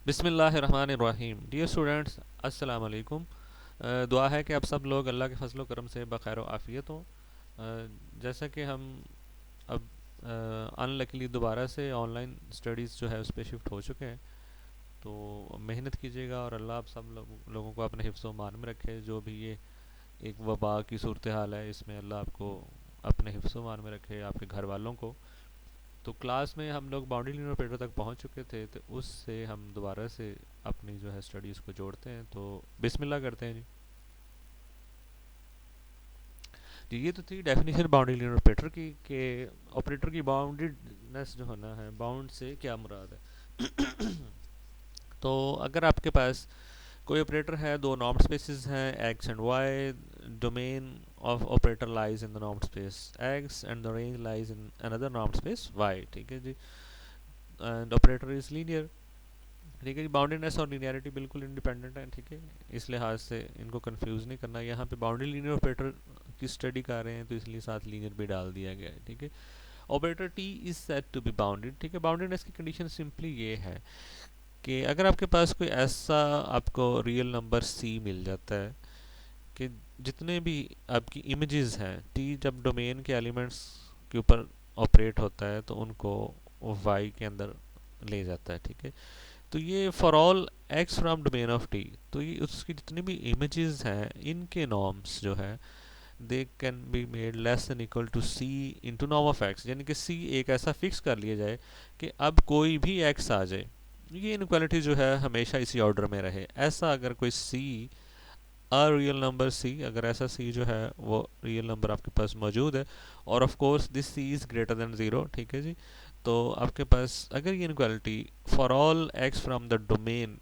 बिस्मिल्लाहिर्रहमानिर्रहीम। Dear students, अस्सलाम वालेकुम। दुआ है कि आप सब लोग अल्लाह के फजल करम से बखैर आफ़ियत हों। जैसा कि हम अब अनलकीली दोबारा से ऑनलाइन स्टडीज़ जो है उस पर शिफ्ट हो चुके हैं, तो मेहनत कीजिएगा और अल्लाह आप सब लोगों को अपने हिफ्ज़ व मान में रखे। जो भी ये एक वबा की सूरत हाल है, इसमें अल्लाह आपको अपने हिफ्ज़ व मान में रखे, आपके घर वालों को। तो क्लास में हम लोग बाउंड्री लाइन ऑपरेटर तक पहुंच चुके थे, तो उससे हम दोबारा से अपनी जो है स्टडीज़ को जोड़ते हैं। तो बिस्मिल्लाह करते हैं जी। जी, ये तो थी डेफिनेशन बाउंड्री लाइन ऑपरेटर की, कि ऑपरेटर की बाउंडेडनेस जो होना है, बाउंड से क्या मुराद है। तो अगर आपके पास कोई ऑपरेटर है, दो नॉर्म स्पेसेस हैं X and Y, domain of operator lies in the norm space X and the range lies in another norm space Y, ठीक है जी। एंड ऑपरेटर इज लीनियर, ठीक है जी। बाउंडेडनेस और लीनियरिटी बिल्कुल इंडिपेंडेंट है, ठीक है। इस लिहाज से इनको कंफ्यूज नहीं करना। यहाँ पे बाउंड्री लीनियर ऑपरेटर की स्टडी कर रहे हैं, तो इसलिए साथ लीनियर भी डाल दिया गया है, ठीक है। Operator T is set to be bounded, ठीक है। बाउंडेडनेस की कंडीशन सिंपली ये है कि अगर आपके पास कोई ऐसा आपको रियल नंबर सी मिल जाता है कि जितने भी आपकी इमेजेस हैं, टी जब डोमेन के एलिमेंट्स के ऊपर ऑपरेट होता है तो उनको वाई के अंदर ले जाता है, ठीक है। तो ये for all x from domain of T, तो ये उसकी जितनी भी इमेजेस हैं, इनके नॉर्म्स जो है they can be made less than equal to C into norm of X, यानी कि सी एक ऐसा फिक्स कर लिया जाए कि अब कोई भी एक्स आ जाए, ये इनक्वालिटी जो है हमेशा इसी ऑर्डर में रहे। ऐसा अगर कोई सी अ रियल नंबर सी, अगर ऐसा सी जो है वो रियल नंबर आपके पास मौजूद है, और of course this C is greater than zero, ठीक है जी। तो आपके पास अगर ये inequality for all x from the domain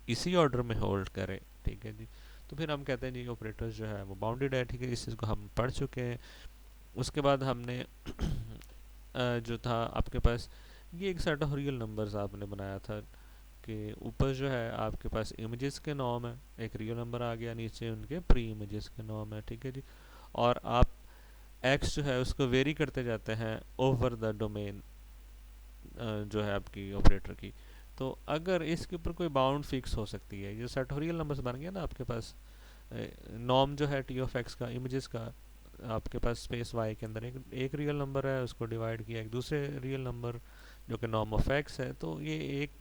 इसी ऑर्डर में होल्ड करे, ठीक है जी, तो फिर हम कहते हैं जी ऑपरेटर जो है वो बाउंडेड है, ठीक है। इस चीज़ को हम पढ़ चुके हैं। उसके बाद हमने जो था आपके पास ये एक सेट ऑफ रियल नंबर्स आपने बनाया था कि ऊपर जो है आपके पास इमेजेस के नॉर्म है, एक रियल नंबर आ गया, नीचे उनके प्री इमेजेस के नॉर्म है, ठीक है जी। और आप एक्स जो है उसको वेरी करते जाते हैं ओवर द डोमेन जो है आपकी ऑपरेटर की। तो अगर इसके ऊपर कोई बाउंड फिक्स हो सकती है, ये सेट ऑफ रियल नंबर्स बन गया ना आपके पास। नॉर्म जो है टी ऑफ एक्स का, इमेजेस का, आपके पास स्पेस वाई के अंदर एक रियल नंबर है, उसको डिवाइड किया एक दूसरे रियल नंबर जो कि नॉर्म ऑफ एक्स है। तो ये एक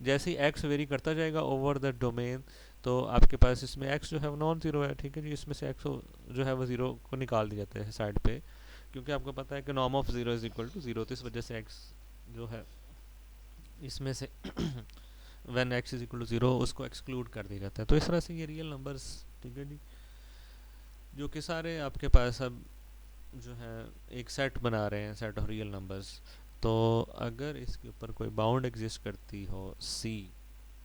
जैसे ही एक्स वेरी करता जाएगा ओवर द डोमेन, तो आपके पास इसमें एक्स जो है वो नॉन ज़ीरो है, ठीक है जी। इसमें से एक्स जो है वो ज़ीरो को निकाल दिया जाता है साइड पे, क्योंकि आपको पता है कि norm of zero is equal to zero, तो इस वजह से एक्स जो है इसमें से when X is equal to zero उसको एक्सक्लूड कर दिया जाता है। तो इस तरह से ये रियल नंबर्स, ठीक है जी, जो कि सारे आपके पास अब जो है एक सेट बना रहे हैं, सेट ऑफ रियल नंबर्स। तो अगर इसके ऊपर कोई बाउंड एग्जिस्ट करती हो सी,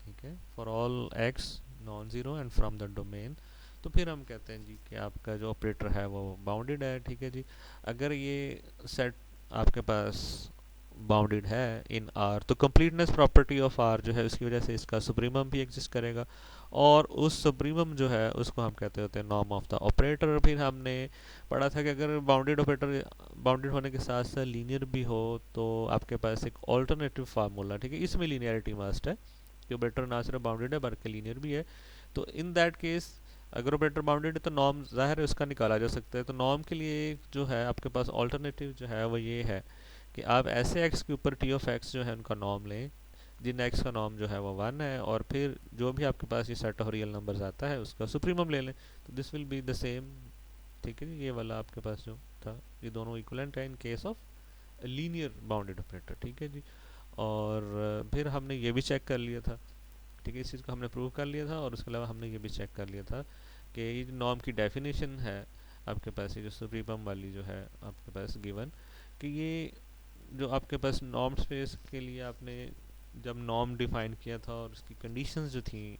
ठीक है, for all x non zero and from the domain, तो फिर हम कहते हैं जी कि आपका जो ऑपरेटर है वो बाउंडेड है, ठीक है जी। अगर ये सेट आपके पास बाउंडेड है इन आर, तो कंप्लीटनेस प्रॉपर्टी ऑफ आर जो है उसकी वजह से इसका सुप्रीमम भी एग्जिस्ट करेगा, और उस सुप्रीमम जो है उसको हम कहते होते हैं नॉर्म ऑफ द ऑपरेटर। फिर हमने पढ़ा था कि अगर बाउंडेड ऑपरेटर बाउंडेड होने के साथ साथ लीनियर भी हो, तो आपके पास एक ऑल्टरनेटिव फार्मूला, ठीक है, इसमें लीनियरिटी मस्ट है कि ऑपरेटर ना सिर्फ बाउंडेड है बल्कि लीनियर भी है। तो इन दैट केस अगर ऑपरेटर बाउंडेड है तो नॉर्म ज़ाहिर है उसका निकाला जा सकता है। तो नॉर्म के लिए जो है आपके पास ऑल्टरनेटिव जो है वो ये है कि आप ऐसे एक्स के ऊपर टी ऑफ एक्स जो है उनका नॉर्म लें जिन एक्स का नॉर्म जो है वो वन है, और फिर जो भी आपके पास ये सेट ऑफ रियल नंबर्स आता है उसका सुप्रीमम ले लें, तो this will be the same, ठीक है। ये वाला आपके पास जो था ये दोनों इक्वलेंट है in case of linear bounded operator, ठीक है जी। और फिर हमने ये भी चेक कर लिया था, ठीक है, इस चीज़ को हमने प्रूव कर लिया था। और उसके अलावा हमने ये भी चेक कर लिया था कि ये नॉर्म की डेफिनेशन है आपके पास, ये जो सुप्रीमम वाली जो है आपके पास गिवन, कि ये जो आपके पास नॉर्म स्पेस के लिए आपने जब नॉर्म डिफाइन किया था और उसकी कंडीशंस जो थी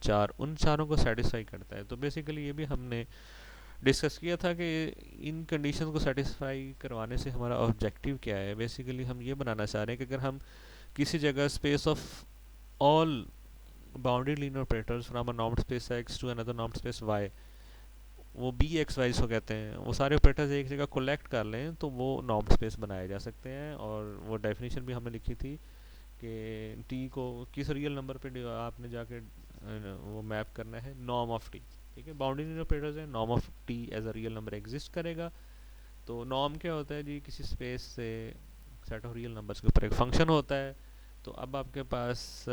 चार, उन चारों को सेटिस्फाई करता है। तो बेसिकली ये भी हमने डिस्कस किया था कि इन कंडीशंस को सेटिस्फाई करवाने से हमारा ऑब्जेक्टिव क्या है। बेसिकली हम ये बनाना चाह रहे हैं कि अगर हम किसी जगह space of all bounded linear operators from a norm space X to another norm space Y, वो बी एक्स वाई को कहते हैं, वो सारे ऑपरेटर्स एक जगह कलेक्ट कर लें तो वो नॉर्म स्पेस बनाए जा सकते हैं। और वो डेफिनेशन भी हमने लिखी थी कि टी को किस रियल नंबर पे आपने जाके वो मैप करना है, नॉर्म ऑफ टी। ठीक है, बाउंड्री लाइन ऑपरेटर्स है, norm of T as a real number exist करेगा। तो नॉर्म क्या होता है जी, किसी स्पेस से सेट ऑफ रियल नंबर्स के ऊपर एक फंक्शन होता है। तो अब आपके पास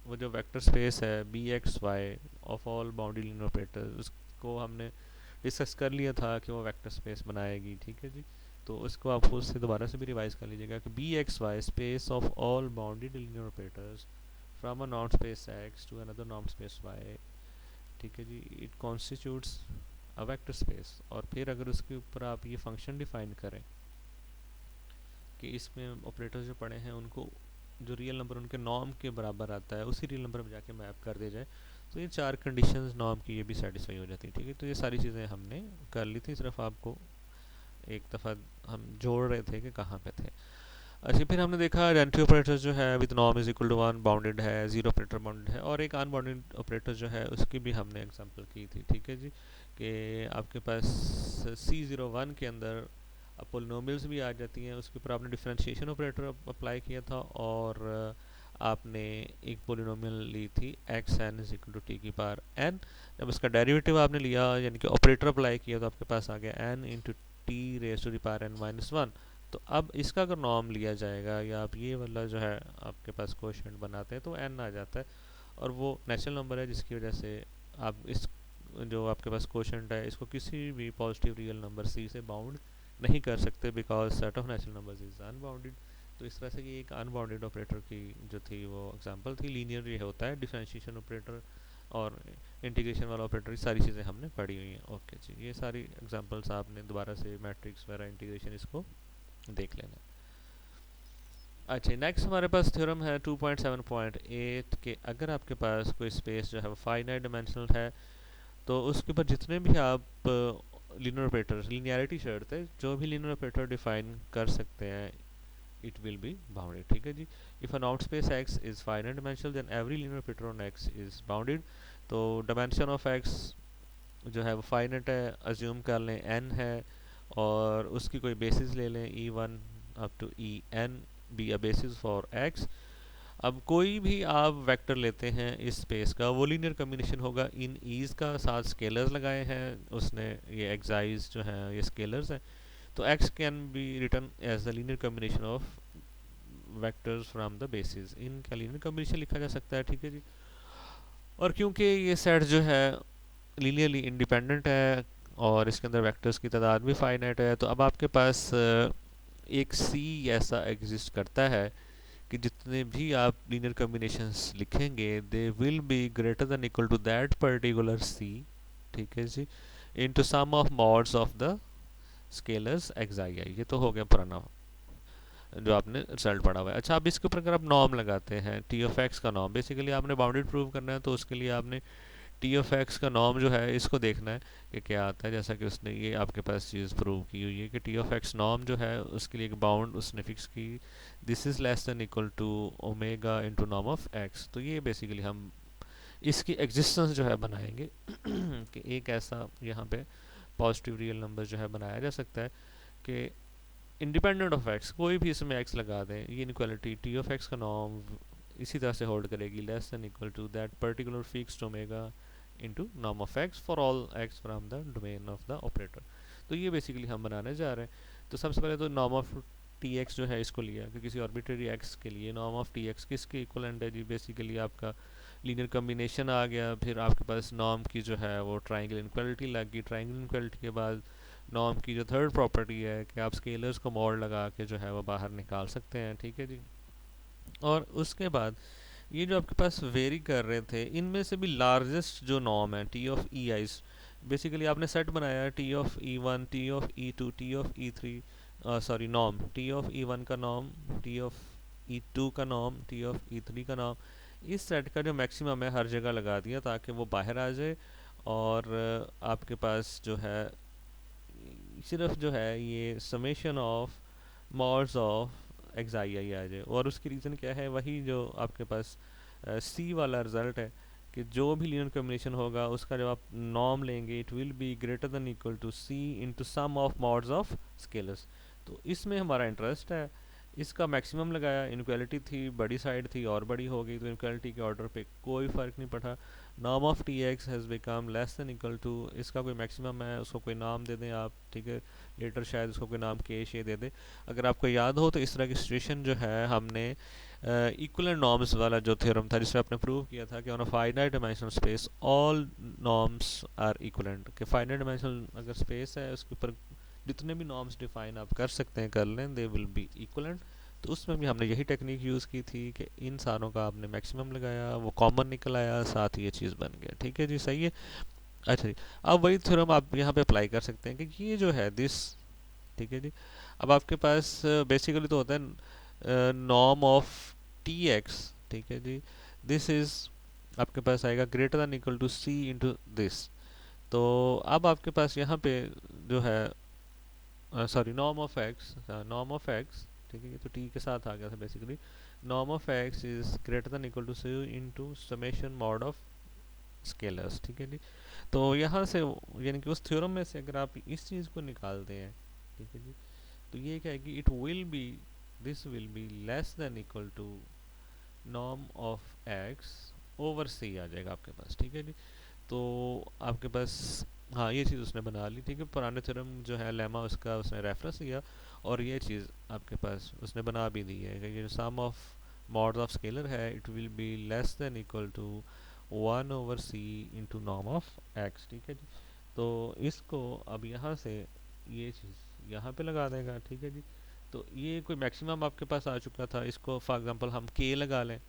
वो जो वेक्टर स्पेस है B X Y of all bounded linear operator, उसको हमने डिस्कस कर लिया था कि वो वेक्टर स्पेस बनाएगी। ठीक है जी, तो उसको आप उससे दोबारा से भी रिवाइज कर लीजिएगा कि B X Y space of all boundary linear operators from a norm space X to another norm space Y. ठीक है जी, it constitutes a vector space. और फिर अगर उसके ऊपर आप ये फंक्शन डिफाइन करें कि इसमें ऑपरेटर्स जो पड़े हैं उनको जो रियल नंबर उनके नॉर्म के बराबर आता है उसी रियल नंबर में जाके मैप कर दिया जाए, तो ये चार कंडीशंस नॉर्म की ये भी सेटिस्फाई हो जाती है। ठीक है, तो ये सारी चीज़ें हमने कर ली थी, सिर्फ आपको एक दफ़ा हम जोड़ रहे थे कि कहाँ पे थे। अच्छा, फिर हमने देखा आइडेंटिटी ऑपरेटर जो है with norm is equal to 1 bounded है, जीरो ऑपरेटर बाउंडेड है, और एक अनबाउंडेड ऑपरेटर जो है उसकी भी हमने एग्जांपल की थी। ठीक है जी, कि आपके पास C01 के अंदर पोलिनोमियल्स भी आ जाती हैं, उसके ऊपर आपने डिफरेंशिएशन ऑपरेटर अप्लाई किया था, और आपने एक पोलिनोमियल ली थी X N is equal to T की पावर एन। जब उसका डेरिवेटिव आपने लिया यानी कि ऑपरेटर अप्लाई किया तो आपके पास आ गया N into T raise to the power N minus one. तो अब इसका अगर नॉर्म लिया जाएगा या आप ये वाला जो है आपके पास कोएफिशिएंट बनाते हैं तो एन आ जाता है, और वो नेचुरल नंबर है जिसकी वजह से आप इस जो आपके पास कोएफिशिएंट है इसको किसी भी पॉजिटिव रियल नंबर सी से बाउंड नहीं कर सकते, because set of natural numbers is unbounded. तो इस तरह से ये एक अनबाउंडेड ऑपरेटर की जो थी वो एग्जांपल थी। लीनियर ये होता है, डिफरेंशिएशन ऑपरेटर और इंटीग्रेशन वाला ऑपरेटर, ये सारी चीज़ें हमने पढ़ी हुई हैं। ओके जी, ये सारी एग्जांपल्स आपने दोबारा से मैट्रिक्स वगैरह इंटीग्रेशन इसको देख लेना। अच्छा, नेक्स्ट हमारे पास थ्योरम है 2.7.8 के अगर आपके पास कोई स्पेस जो है वो फाइनाइट डायमेंशनल है तो उसके ऊपर जितने भी आप लीनियर ऑपरेटर, लीनियरिटी शर्त है, जो भी लीनियर ऑपरेटर डिफाइन कर सकते हैं इट विल बी बाउंडेड। ठीक है जी, if a not space X is finite dimensional then every linear operator on X is bounded. तो डायमेंशन ऑफ एक्स जो है वो फाइनाइट है, अज्यूम कर लें एन है, और उसकी कोई बेसिस ले लें E1 up to En be a basis for x। अब कोई भी आप वेक्टर लेते हैं इस स्पेस का, वो लीनियर कम्बिनेशन होगा इन ईज का, साथ स्केलर्स लगाए हैं उसने, ये एक्साइज जो हैं ये स्केलर्स हैं। तो x can be written as the linear combination of vectors from the basis, इनका लीनियर कम्बिनेशन लिखा जा सकता है। ठीक है जी, और क्योंकि ये सेट जो है लीनियरली इंडिपेंडेंट है और इसके अंदर वेक्टर्स की तादाद भी फाइनाइट है, तो अब आपके पास एक सी ऐसा एग्जिस्ट करता है कि जितने भी आप लीनियर कम्बिनेशंस लिखेंगे they will be greater than equal to that particular C. ठीक है जी, into sum of mods of the scalars X I I. ये तो हो गया पुराना जो आपने रिजल्ट पढ़ा हुआ है। अच्छा, अब इसके ऊपर अगर आप नॉर्म लगाते हैं टी ऑफ एक्स का नॉर्म, बेसिकली आपने बाउंडेड प्रूव करना है तो उसके लिए आपने टी ऑफ एक्स का नॉर्म जो है इसको देखना है कि क्या आता है। जैसा कि उसने ये आपके पास चीज़ प्रूव की हुई है कि टी ऑफ एक्स नॉर्म जो है उसके लिए एक बाउंड उसने फिक्स की, this is less than equal to omega into norm of x. तो ये बेसिकली हम इसकी एग्जिस्टेंस जो है बनाएंगे कि एक ऐसा यहाँ पे पॉजिटिव रियल नंबर जो है बनाया जा सकता है कि इंडिपेंडेंट ऑफ एक्स, कोई भी इसमें एक्स लगा दें, ये इनक्वालिटी टी ऑफ एक्स का नॉर्म इसी तरह से होल्ड करेगी, less than equal to that particular fixed omega into norm of x for all x from the domain of the operator. तो ये बेसिकली हम बनाने जा रहे हैं। तो सबसे पहले तो नॉर्म ऑफ टी एक्स जो है इसको लिया कि किसी आर्बिट्रेरी एक्स के लिए नॉर्म ऑफ टी एक्स किसके इक्वलेंट है जी, बेसिकली आपका लीनियर कम्बिनेशन आ गया। फिर आपके पास नॉर्म की जो है वो ट्राइंगल इनक्वालिटी लग गई, ट्राइंगल इनक्वालिटी के बाद नॉर्म की जो थर्ड प्रॉपर्टी है कि आप स्केलर्स को मॉड लगा के जो है वो बाहर निकाल सकते हैं। ठीक है जी, और उसके बाद ये जो आपके पास वेरी कर रहे थे इनमें से भी लार्जेस्ट जो नॉर्म है T of E eyes, basically आपने सेट बनाया T of E1, T of E2, T of E3, sorry norm T of E1 का नॉर्म, टी ऑफ E2 का नॉर्म, टी ऑफ E3 का नॉर्म, इस set का जो maximum है हर जगह लगा दिया ताकि वो बाहर आ जाए, और आपके पास जो है सिर्फ जो है ये summation of mods of X I I आ जाए। और उसकी रीज़न क्या है, वही जो आपके पास सी वाला रिजल्ट है कि जो भी लीनियर कॉम्बिनेशन होगा उसका जब आप नॉर्म लेंगे it will be greater than equal to C into sum of mods of scalars. तो इसमें हमारा इंटरेस्ट है, इसका मैक्सिमम लगाया, इनक्वालिटी थी, बड़ी साइड थी और बड़ी हो गई, तो इनक्वालिटी के ऑर्डर पे कोई फ़र्क नहीं पड़ा। Norm of T x has become less than equal to, इसका कोई मैक्सिमम है, उसको कोई नाम दे दें आप, ठीक है, लेटर शायद उसको कोई नाम के शे दे दे। अगर आपको याद हो तो इस तरह की सिचुएशन जो है हमने इक्वलेंट नॉर्म्स वाला जो थ्योरम था जिसमें आपने प्रूव किया था कि on a finite dimensional space all norms are equivalent, कि फाइनाइट डायमेंशनल अगर स्पेस है उसके ऊपर जितने भी नॉर्म्स डिफाइन आप कर सकते हैं कर लें, दे विल बी इक्वलेंट। तो उसमें भी हमने यही टेक्निक यूज़ की थी कि इन सारों का आपने मैक्सिमम लगाया, वो कॉमन निकल आया, साथ ही ये चीज़ बन गया। ठीक है जी, सही है। अच्छा जी, अब वही थ्योरम आप यहाँ पे अप्लाई कर सकते हैं कि ये जो है दिस, ठीक है जी, अब आपके पास बेसिकली तो होता है नॉर्म ऑफ टी एक्स, ठीक है जी, दिस इज़ आपके पास आएगा greater than equal to C into this. तो अब आपके पास यहाँ पे जो है sorry norm of x, norm of x, ठीक है, ये तो टी के साथ आ गया था basically. Norm of x is greater than equal to c into summation mod of scalars, ठीक है जी। तो यहाँ से यानी कि उस थ्योरम में से अगर आप इस चीज़ को निकालते हैं, ठीक है जी, तो ये क्या है कि it will be, this will be less than equal to norm of X over C आ जाएगा आपके पास, ठीक है जी। तो आपके पास, हाँ, ये चीज़ उसने बना ली, ठीक है, पुराने थ्योरम जो है लेमा उसका उसने रेफरेंस लिया, और ये चीज़ आपके पास उसने बना भी दी है कि ये sum of mod of scalar है, it will be less than equal to 1/c into norm of x, ठीक है जी। तो इसको अब यहाँ से ये चीज़ यहाँ पे लगा देगा, ठीक है जी। तो ये कोई मैक्सिमम आपके पास आ चुका था, इसको फॉर एग्जांपल हम k लगा लें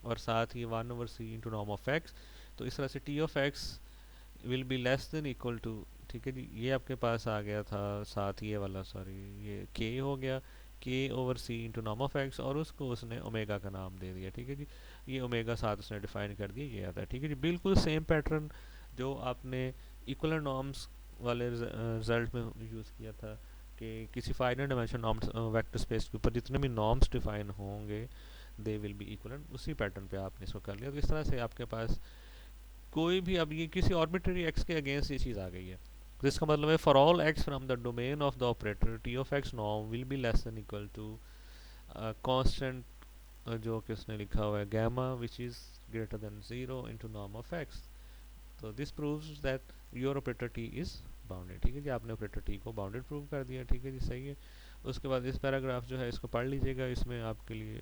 और साथ ही 1/c into norm of x. तो इस तरह से T of x will be less than equal to, ठीक है जी, ये आपके पास आ गया था, साथ ही ये वाला सॉरी ये k हो गया, k over c into norm of x, और उसको उसने ओमेगा का नाम दे दिया, ठीक है जी। ये ओमेगा साथ उसने डिफाइन कर दिया, ये आता है, ठीक है जी। बिल्कुल सेम पैटर्न जो आपने इक्वलेंट नॉर्म्स वाले रिजल्ट में यूज़ किया था कि किसी finite dimension norms vector space के ऊपर जितने भी नॉर्म्स डिफाइन होंगे दे विल बी इक्वलेंट, उसी पैटर्न पे आपने इसको कर लिया। तो इस तरह से आपके पास कोई भी, अब ये किसी आर्बिट्रेरी एक्स के अगेंस्ट ये चीज़ आ गई है, तो इसका मतलब है for all x from the domain of the operator T of x norm will be less than equal to constant जो कि उसने लिखा हुआ है gamma which is greater than 0 into norm of x. तो this proves that your operator T is bounded, ठीक है जी, आपने ऑपरेटर टी को बाउंडेड प्रूव कर दिया, ठीक है जी, सही है। उसके बाद इस पैराग्राफ जो है इसको पढ़ लीजिएगा, इसमें आपके लिए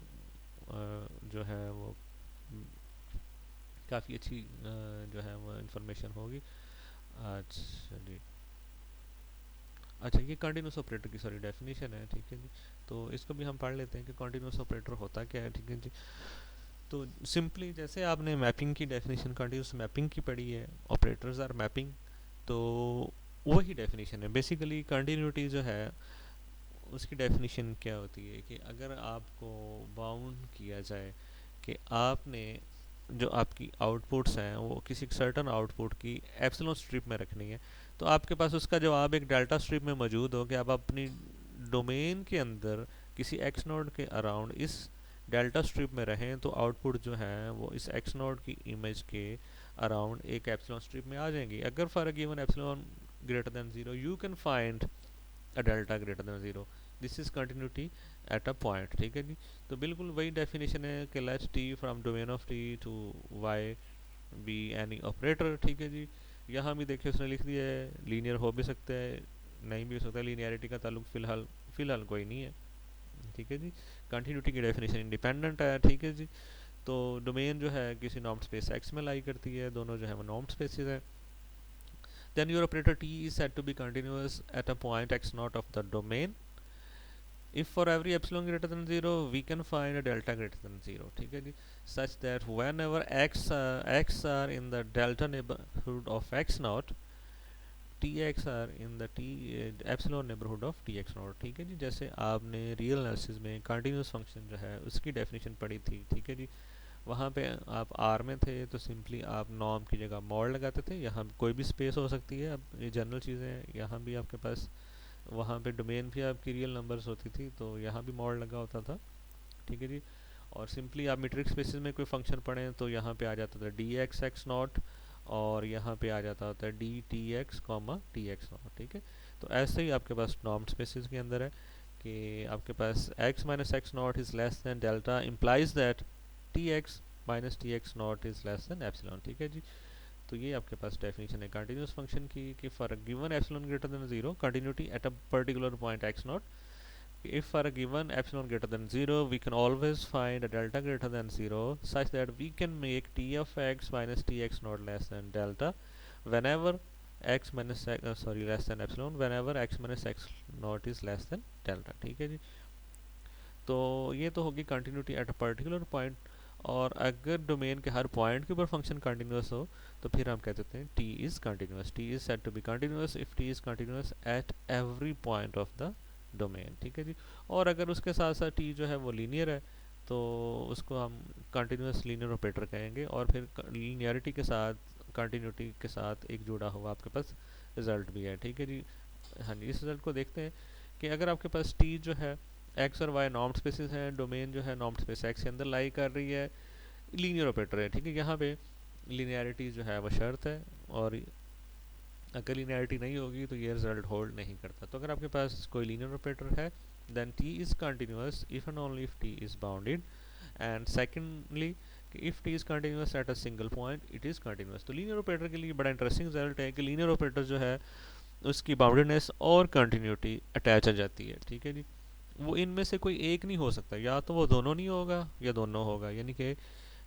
जो है वो काफ़ी अच्छी जो है वो इन्फॉर्मेशन होगी। अच्छा जी, अच्छा, ये कंटिन्यूस ऑपरेटर की सॉरी डेफिनेशन है, ठीक है जी। तो इसको भी हम पढ़ लेते हैं कि कंटिन्यूस ऑपरेटर होता क्या है, ठीक है जी। तो सिंपली जैसे आपने मैपिंग की डेफिनेशन कंटिन्यूस मैपिंग की पढ़ी है, ऑपरेटर्स आर मैपिंग, तो वही डेफिनेशन है बेसिकली। कंटिन्यूटी जो है उसकी डेफिनेशन क्या होती है कि अगर आपको बाउंड किया जाए कि आपने जो आपकी आउटपुट्स हैं वो किसी सर्टन आउटपुट की एप्सिलॉन स्ट्रिप में रखनी है, तो आपके पास उसका जवाब एक डेल्टा स्ट्रिप में मौजूद हो कि आप अपनी डोमेन के अंदर किसी एक्स नोड के अराउंड इस डेल्टा स्ट्रिप में रहें, तो आउटपुट जो है वो इस एक्स नोड की इमेज के अराउंड एक एप्सिलॉन स्ट्रिप में आ जाएंगी। अगर for a given epsilon greater than 0 you can find a delta greater than 0, this is continuity at a point, ठीक है जी। तो बिल्कुल वही डेफिनेशन है कि let T from domain of T to Y be any operator, ठीक है जी। यहाँ भी देखिए उसने लिख दिया है लीनियर हो भी सकता है, नहीं भी हो सकता, लीनियरिटी का ताल्लुक फिलहाल फिलहाल कोई नहीं है, ठीक है जी। कंटिन्यूटी की डेफिनेशन इंडिपेंडेंट है, ठीक है जी। तो डोमेन जो है किसी नॉर्म स्पेस एक्स में लाई करती है, दोनों जो है वो नॉर्म स्पेसिस है। then your operator t is said to be continuous at a point x naught of the domain if for every epsilon greater than 0 we can find a delta greater than 0, ठीक है जी, such that whenever x are in the delta neighborhood of x naught tx are in the t epsilon neighborhood of tx naught, ठीक है जी। जैसे आपने real analysis में continuous function जो है उसकी डेफिनेशन पढ़ी थी, ठीक है जी, वहाँ पे आप आर में थे तो सिंपली आप नॉर्म की जगह मॉड लगाते थे, यहाँ कोई भी स्पेस हो सकती है, अब ये जनरल चीज़ें हैं, यहाँ भी आपके पास वहाँ पे डोमेन भी आपकी रियल नंबर्स होती थी तो यहाँ भी मॉड लगा होता था, ठीक है जी। और सिंपली आप मीट्रिक स्पेसिस में कोई फंक्शन पढ़ें तो यहाँ पे आ जाता था डी एक्स एक्स नॉट, और यहाँ पे आ जाता होता है D T x comma T x naught, ठीक है। तो ऐसे ही आपके पास नॉर्म स्पेसिस के अंदर है कि आपके पास x minus x not is less than delta implies that T x minus T x not is less than epsilon, ठीक है जी। तो ये आपके पास डेफिनेशन है कंटिन्यूस फंक्शन की कि for a given epsilon greater than zero continuity at a particular point x not, if for a given epsilon greater than 0 we can always find a delta greater than 0 such that we can make t of x minus tx not less than delta whenever x minus less than epsilon whenever x minus x not is less than delta, ठीक है जी। तो ये तो होगी continuity at a particular point, और अगर domain के हर पॉइंट के ऊपर फंक्शन कंटिन्यूस हो तो फिर हम कह देते हैं T is continuous, T is said to be continuous if T is continuous at every point of the domain, ठीक है जी। और अगर उसके साथ साथ टी जो है वो लीनियर है तो उसको हम कंटिन्यूस लीनियर ऑपरेटर कहेंगे, और फिर लीनियरिटी के साथ कंटिन्यूटी के साथ एक जुड़ा हुआ आपके पास रिजल्ट भी है, ठीक है जी। हाँ जी, इस रिजल्ट को देखते हैं कि अगर आपके पास टी जो है एक्स और वाई नॉर्म स्पेसिस हैं, डोमेन जो है नॉर्म स्पेस एक्स के अंदर लाई कर रही है, लीनियर ऑपरेटर है, ठीक है। यहाँ पे लीनियरिटी जो है वो शर्त है, और अगर लीनियरिटी नहीं होगी तो ये रिजल्ट होल्ड नहीं करता। तो अगर आपके पास कोई लीनियर ऑपरेटर है then T is continuous if and only if T is bounded, and secondly if T is continuous at a single point it is continuous. तो लीनियर ऑपरेटर के लिए बड़ा इंटरेस्टिंग रिजल्ट है कि लीनियर ऑपरेटर जो है उसकी बाउंडेडनेस और कंटिन्यूटी अटैच आ जाती है, ठीक है जी। वो इनमें से कोई एक नहीं हो सकता, या तो वो दोनों नहीं होगा या दोनों होगा, यानी कि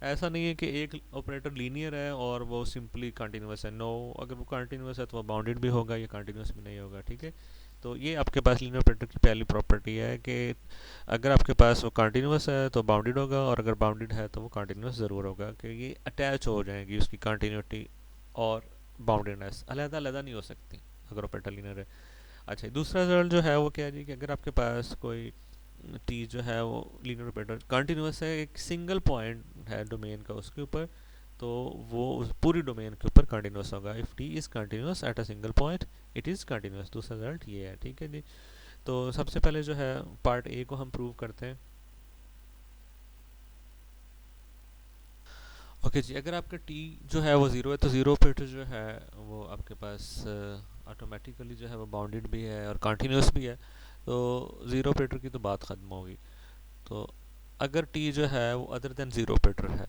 ऐसा नहीं है कि एक ऑपरेटर लीनियर है और वो सिंपली कंटिन्यूस है। नो, अगर वो कंटिन्यूस है तो वो बाउंडेड भी होगा या कंटिन्यूस भी नहीं होगा, ठीक है। तो ये आपके पास लीनियर ऑपरेटर की पहली प्रॉपर्टी है कि अगर आपके पास वो कंटिन्यूस है तो बाउंडेड होगा, और अगर बाउंडेड है तो वो कंटिन्यूस ज़रूर होगा, कि ये अटैच हो जाएंगी उसकी कंटिन्यूटी और बाउंडेडनेस अलग अलग नहीं हो सकती अगर ऑपरेटर लीनियर है। अच्छा, दूसरा रिजल्ट जो है वो क्या है जी, कि अगर आपके पास कोई टी जो है वो लीनियर ऑपरेटर कंटिन्यूस है, एक सिंगल पॉइंट है डोमेन का उसके ऊपर, तो वो उस पूरी डोमेन के ऊपर कंटिन्यूस होगा। If T is continuous at a single point it is continuous. दूसरा रिजल्ट ये है, ठीक है जी। तो सबसे पहले जो है पार्ट ए को हम प्रूव करते हैं। ओके जी, अगर आपका टी जो है वो ज़ीरो है तो ज़ीरो ऑपरेटर जो है वो आपके पास ऑटोमेटिकली जो है वो बाउंडेड भी है और कंटिन्यूस भी है, तो ज़ीरो ऑपरेटर की तो बात ख़त्म होगी। तो अगर टी जो है वो अदर देन ज़ीरो ऑपरेटर है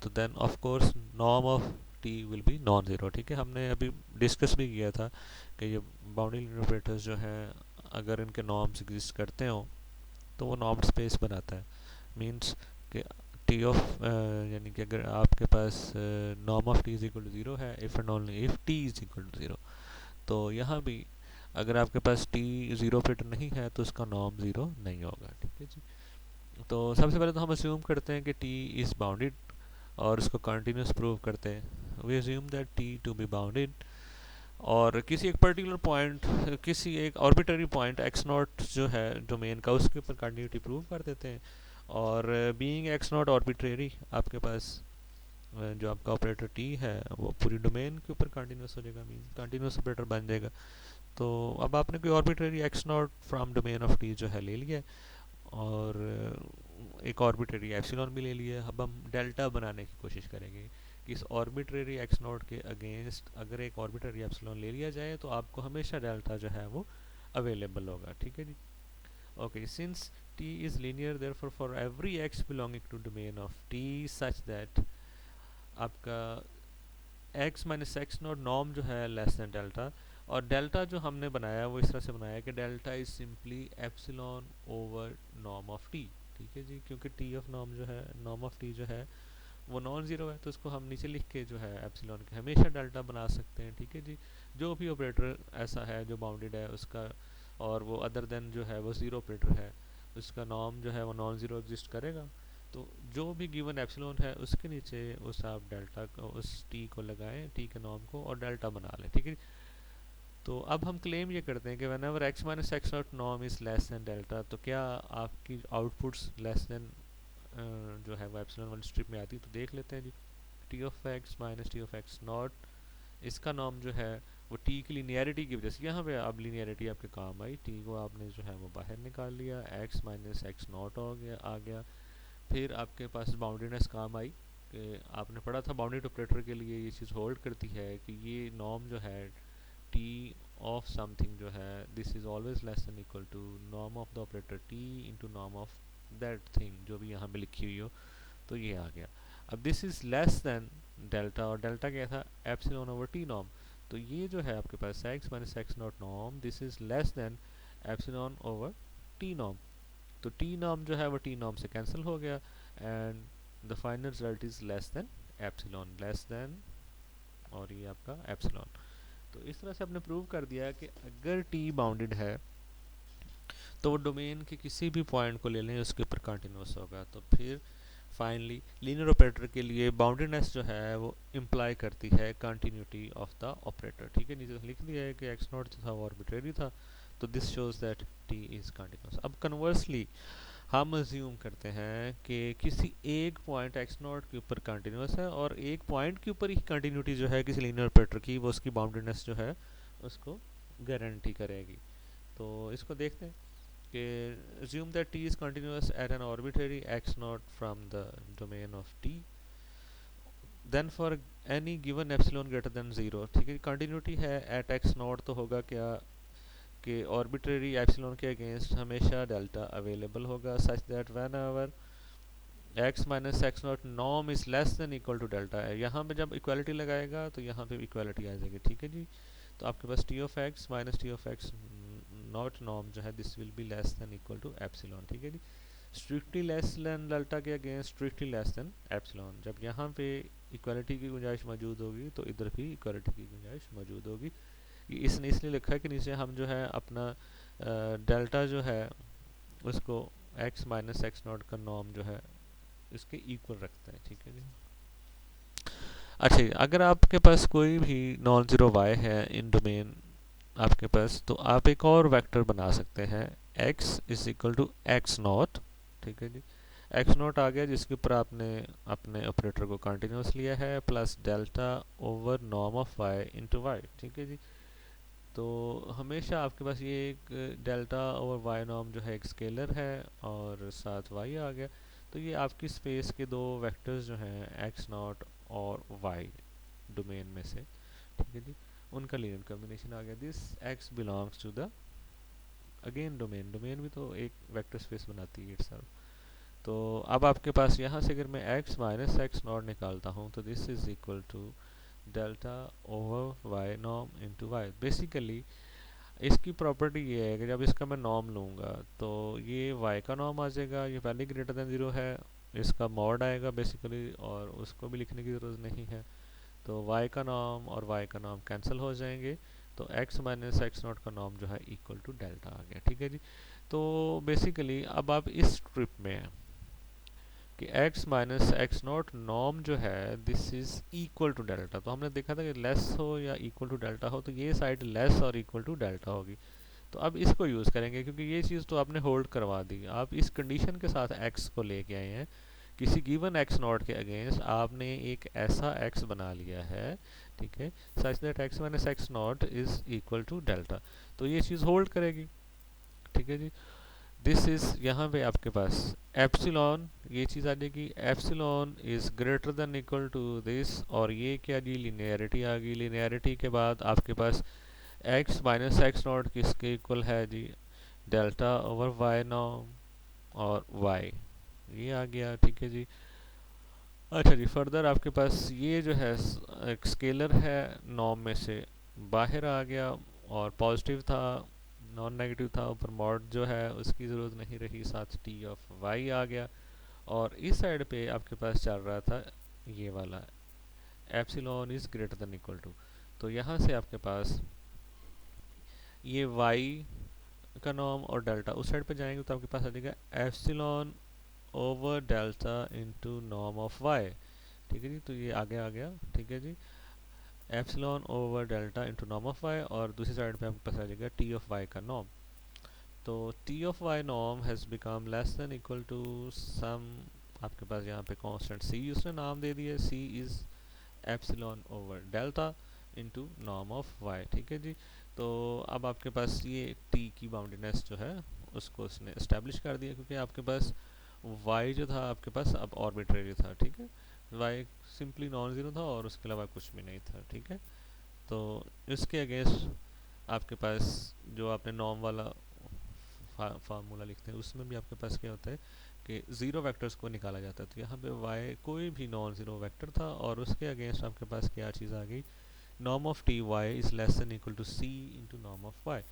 तो then of course norm of T will be non zero, ठीक है। हमने अभी डिस्कस भी किया था कि ये बाउंड्री ऑपरेटर्स जो हैं अगर इनके नॉर्म्स एग्जिस्ट करते हो तो वो नॉर्म स्पेस बनाता है। मींस कि टी ऑफ यानी कि अगर आपके पास norm of T is equal to zero है if and only if T is equal to zero, तो यहाँ भी अगर आपके पास टी ज़ीरो ऑपरेटर नहीं है तो उसका नॉर्म ज़ीरो नहीं होगा, ठीक है जी। तो सबसे पहले तो हम अस्यूम करते हैं कि टी इज़ बाउंडेड और उसको कंटिन्यूस प्रूव करते हैं। We assume that T to be bounded, और किसी एक पर्टिकुलर पॉइंट, किसी एक आर्बिट्ररी पॉइंट एक्स नॉट जो है डोमेन का उसके ऊपर कंटिन्यूटी प्रूव कर देते हैं। और बीइंग एक्स नॉट आर्बिट्रेरी आपके पास जो आपका ऑपरेटर टी है वो पूरी डोमेन के ऊपर कंटिन्यूस हो जाएगा, मीन कंटिन्यूस ऑपरेटर बन जाएगा। तो अब आपने कोई arbitrary x not from domain of T जो है ले लिया है, और एक आर्बिट्ररी एप्सिलॉन भी ले लिया है। अब हम डेल्टा बनाने की कोशिश करेंगे कि इस आर्बिट्ररी एक्स नॉट के अगेंस्ट अगर एक आर्बिट्ररी एप्सिलॉन ले लिया जाए तो आपको हमेशा डेल्टा जो है वो अवेलेबल होगा, ठीक है जी। Okay, since t is linear therefore for every x belonging to domain of t such that आपका x minus x naught norm जो है लेस देन डेल्टा, और डेल्टा जो हमने बनाया वो इस तरह से बनाया कि delta is simply epsilon over norm of T, ठीक है जी। क्योंकि टी ऑफ नॉर्म जो है नॉर्म ऑफ टी जो है वो नॉन ज़ीरो है तो इसको हम नीचे लिख के जो है एप्सिलॉन के हमेशा डेल्टा बना सकते हैं, ठीक है जी। जो भी ऑपरेटर ऐसा है जो बाउंडेड है उसका, और वो अदर देन जो है वो ज़ीरो ऑपरेटर है, उसका नॉर्म जो है वो नॉन ज़ीरो एग्जिस्ट करेगा। तो जो भी गिवन एप्सिलॉन है उसके नीचे उस आप डेल्टा को उस टी को लगाएं, टी के नॉर्म को, और डेल्टा बना लें, ठीक है। तो अब हम क्लेम ये करते हैं कि when ever x minus x naught norm is less than delta, तो क्या आपकी आउटपुट्स लेस देन जो है वो एप्सिलॉन वाली स्ट्रिप में आती है। तो देख लेते हैं जी, T of X minus T of X naught, इसका नॉर्म जो है वो टी की लीनियरिटी की वजह से, यहाँ पे अब लीनियरिटी आपके काम आई, टी को आपने जो है वो बाहर निकाल लिया, एक्स माइनस एक्स नॉट हो गया आ गया। फिर आपके पास बाउंडेडनेस काम आई कि आपने पढ़ा था बाउंडेड ऑपरेटर के लिए ये चीज़ होल्ड करती है कि ये नॉर्म जो है टी ऑफ समथिंग जो है this is always less than equal to norm of the operator T into norm of that thing जो भी यहाँ पे लिखी हुई हो, तो ये आ गया। अब this is less than delta, और डेल्टा क्या था, एप्सिलॉन ओवर टी नॉर्म। तो ये जो है आपके पास X minus x naught norm this is less than epsilon over T norm. तो टी नॉर्म जो है वो टी नॉर्म से कैंसिल हो गया, and the final result is less than epsilon, less than, और ये आपका एप्सिलॉन। तो इस तरह से आपने प्रूव कर दिया कि अगर टी बाउंडेड है तो वो डोमेन के किसी भी पॉइंट को ले लें उसके ऊपर कंटिन्यूस होगा। तो फिर फाइनली लीनियर ऑपरेटर के लिए बाउंडेडनेस जो है वो इम्प्लाई करती है कंटिन्यूटी ऑफ द ऑपरेटर। ठीक है, नीचे लिख दिया है कि एक्स नॉट जो था वो आर्बिट्रेरी था, तो this shows that T is continuous. अब कन्वर्सली हम अज्यूम करते हैं कि किसी एक पॉइंट एक्स नॉट के ऊपर कंटिन्यूस है और एक पॉइंट के ऊपर ही कंटिन्यूटी जो है किसी लीनियर ऑपरेटर की वो उसकी बाउंडेडनेस जो है उसको गारंटी करेगी। तो इसको देखते हैं कि assume that t is continuous at an arbitrary x naught from the domain of t, then for any given epsilon greater than 0, ठीक है, कंटिन्यूटी है at x naught, तो होगा क्या कि arbitrary epsilon के अगेंस्ट हमेशा डेल्टा अवेलेबल होगा such that whenever x minus x naught norm is less than equal to delta है, यहाँ पे जब इक्वालिटी लगाएगा तो यहाँ पे इक्वालिटी आ जाएगी। ठीक है जी, तो आपके पास T of X minus T of X naught norm जो है this will be less than equal to epsilon. ठीक है जी, स्ट्रिक्टली लेस देन डेल्टा के against strictly less than epsilon. जब यहाँ पे इक्वालिटी की गुंजाइश मौजूद होगी तो इधर भी इक्वालिटी की गुंजाइश मौजूद होगी। ये इसने इसलिए लिखा है कि नीचे हम जो है अपना डेल्टा जो है उसको एक्स माइनस एक्स नॉट का नॉर्म जो है इसके इक्वल रखते हैं। ठीक है जी, अच्छा अगर आपके पास कोई भी नॉन ज़ीरो वाई है इन डोमेन आपके पास, तो आप एक और वेक्टर बना सकते हैं x is equal to x naught. ठीक है जी, एक्स नॉट आ गया जिसके ऊपर आपने अपने ऑपरेटर को कंटिन्यूस लिया है plus delta over norm of y into y. ठीक है जी, तो हमेशा आपके पास ये एक डेल्टा ओवर वाई नॉर्म जो है एक स्केलर है और साथ वाई आ गया, तो ये आपकी स्पेस के दो वेक्टर्स जो हैं एक्स नॉट और वाई डोमेन में से, ठीक है जी, उनका लीनियर कॉम्बिनेशन आ गया। This x belongs to the again domain, domain भी तो एक वेक्टर स्पेस बनाती है इटसेल्फ। तो अब आपके पास यहाँ से अगर मैं x माइनस एक्स नॉट निकालता हूँ तो this is equal to delta over y norm into y. Basically इसकी प्रॉपर्टी ये है कि जब इसका मैं नॉर्म लूँगा तो ये y का नॉर्म आ जाएगा, ये पहले ग्रेटर देन ज़ीरो है, इसका मॉड आएगा बेसिकली, और उसको भी लिखने की ज़रूरत नहीं है। तो y का नॉर्म और y का नॉर्म कैंसिल हो जाएंगे, तो x माइनस एक्स नॉट का नॉर्म जो है इक्वल टू डेल्टा आ गया। ठीक है जी, तो बेसिकली अब आप इस ट्रिप में हैं कि x minus x naught norm जो है this is equal to delta. तो हमने देखा था कि लेस हो या इक्वल टू डेल्टा हो तो ये साइड लेस और इक्वल टू डेल्टा होगी। तो अब इसको यूज़ करेंगे क्योंकि ये चीज़ तो आपने होल्ड करवा दी। आप इस कंडीशन के साथ x को लेके आए हैं, किसी गिवन x नॉट के अगेंस्ट आपने एक ऐसा x बना लिया है, ठीक है, such that x minus x naught is equal to delta, तो ये चीज़ होल्ड करेगी। ठीक है जी, दिस इज यहाँ पे आपके पास एप्सिलॉन, ये चीज़ आ जाएगी epsilon is greater than equal to this, और ये क्या जी लिनियरिटी आ गई। लिनियरिटी के बाद आपके पास x माइनस एक्स नॉट किसके इक्वल है जी, डेल्टा ओवर वाई नॉर्म और y, ये आ गया। ठीक है जी, अच्छा जी, फर्दर आपके पास ये जो है एक स्केलर है नॉर्म में से बाहर आ गया और पॉजिटिव था, नॉन नेगेटिव था, ऊपर मॉड जो है उसकी ज़रूरत नहीं रही, साथ टी ऑफ वाई आ गया, और इस साइड पे आपके पास चल रहा था ये वाला epsilon is greater than equal to. तो यहाँ से आपके पास ये वाई का नॉर्म और डेल्टा उस साइड पे जाएंगे तो आपके पास आ जाएगा epsilon over delta into norm of Y. ठीक है जी, तो ये आगे आ गया। ठीक है जी, epsilon over delta into norm of Y, और दूसरी साइड पे आपके पास आ जाएगा टी ऑफ वाई का नॉर्म। तो T of Y norm has become less than equal to sum, आपके पास यहाँ पे कांस्टेंट सी उसने नाम दे दिया, C is epsilon over delta into norm of Y. ठीक है जी, तो अब आपके पास ये टी की बाउंड्रीनेस जो है उसको उसने इस्टेब्लिश कर दिया, क्योंकि आपके पास y जो था आपके पास अब आर्बिट्रेरी था। ठीक है, y सिंपली नॉन ज़ीरो था और उसके अलावा कुछ भी नहीं था। ठीक है, तो इसके अगेंस्ट आपके पास जो आपने नॉर्म वाला फार्मूला लिखते हैं उसमें भी आपके पास क्या होता है कि ज़ीरो वेक्टर्स को निकाला जाता है। तो यहाँ पे y कोई भी नॉन ज़ीरो वेक्टर था और उसके अगेंस्ट आपके पास क्या चीज़ आ गई, norm of T y is less than equal to C into norm of y.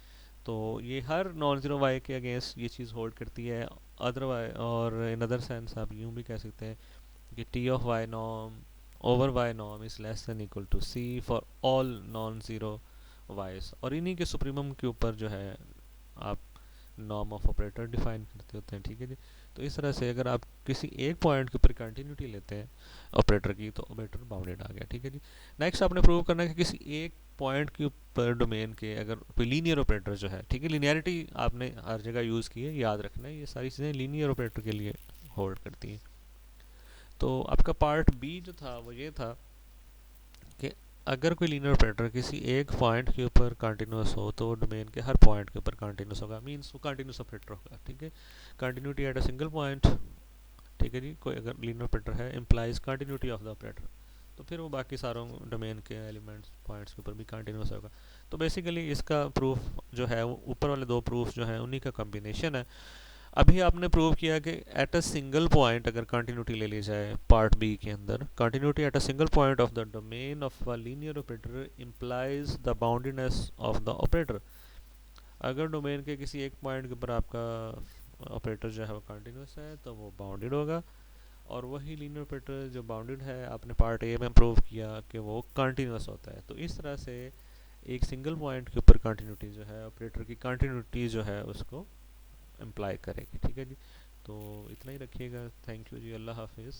तो ये हर नॉन ज़ीरो वाई के अगेंस्ट ये चीज़ होल्ड करती है। अदरवाइज और इन अदर सेंस आप यूँ भी कह सकते हैं कि T of Y norm over y norm is less than equal to c for all non zero y's. और इन्हीं के सुप्रीमम के ऊपर जो है आप नॉर्म ऑफ ऑपरेटर डिफाइन करते होते हैं। ठीक है जी। तो इस तरह से अगर आप किसी एक पॉइंट के ऊपर कंटिन्यूटी लेते हैं ऑपरेटर की तो ऑपरेटर बाउंडेड आ गया। ठीक है जी। नेक्स्ट आपने प्रूव करना है कि किसी एक पॉइंट के ऊपर डोमेन के अगर कोई लीनियर ऑपरेटर जो है, ठीक है, लीनियरिटी आपने हर जगह यूज़ की है, याद रखना है ये सारी चीज़ें लीनियर ऑपरेटर के लिए होल्ड करती हैं। तो आपका पार्ट बी जो था वो ये था कि अगर कोई लीनियर ऑपरेटर किसी एक पॉइंट के ऊपर कंटिन्यूस हो तो डोमेन के हर पॉइंट के ऊपर कंटिन्यूस होगा, मींस वो कंटिन्यूस ऑपरेटर होगा। ठीक है, continuity at a single point. ठीक है जी, कोई अगर लीनियर ऑपरेटर है implies continuity of the operator, तो फिर वो बाकी सारों डोमेन के एलिमेंट्स पॉइंट्स के ऊपर भी कंटिन्यूस होगा। तो बेसिकली इसका प्रूफ जो है वो ऊपर वाले दो प्रूफ जो हैं उन्हीं का कॉम्बिनेशन है। अभी आपने प्रूव किया कि एट अ सिंगल पॉइंट अगर कंटिन्यूटी ले ली जाए पार्ट बी के अंदर, continuity at a single point of the domain of a linear operator implies the boundedness of the operator. अगर डोमेन के किसी एक पॉइंट के ऊपर आपका ऑपरेटर जो है वो कंटिन्यूस है तो वो बाउंडेड होगा, और वही लीनियर ऑपरेटर जो बाउंडेड है आपने पार्ट ए में प्रूव किया कि वो कंटिन्यूस होता है। तो इस तरह से एक सिंगल पॉइंट के ऊपर कंटिन्यूटी जो है ऑपरेटर की कंटिन्यूटी जो है उसको इम्प्लाई करेगी। ठीक है जी। तो इतना ही रखिएगा। थैंक यू जी, अल्लाह हाफिज़।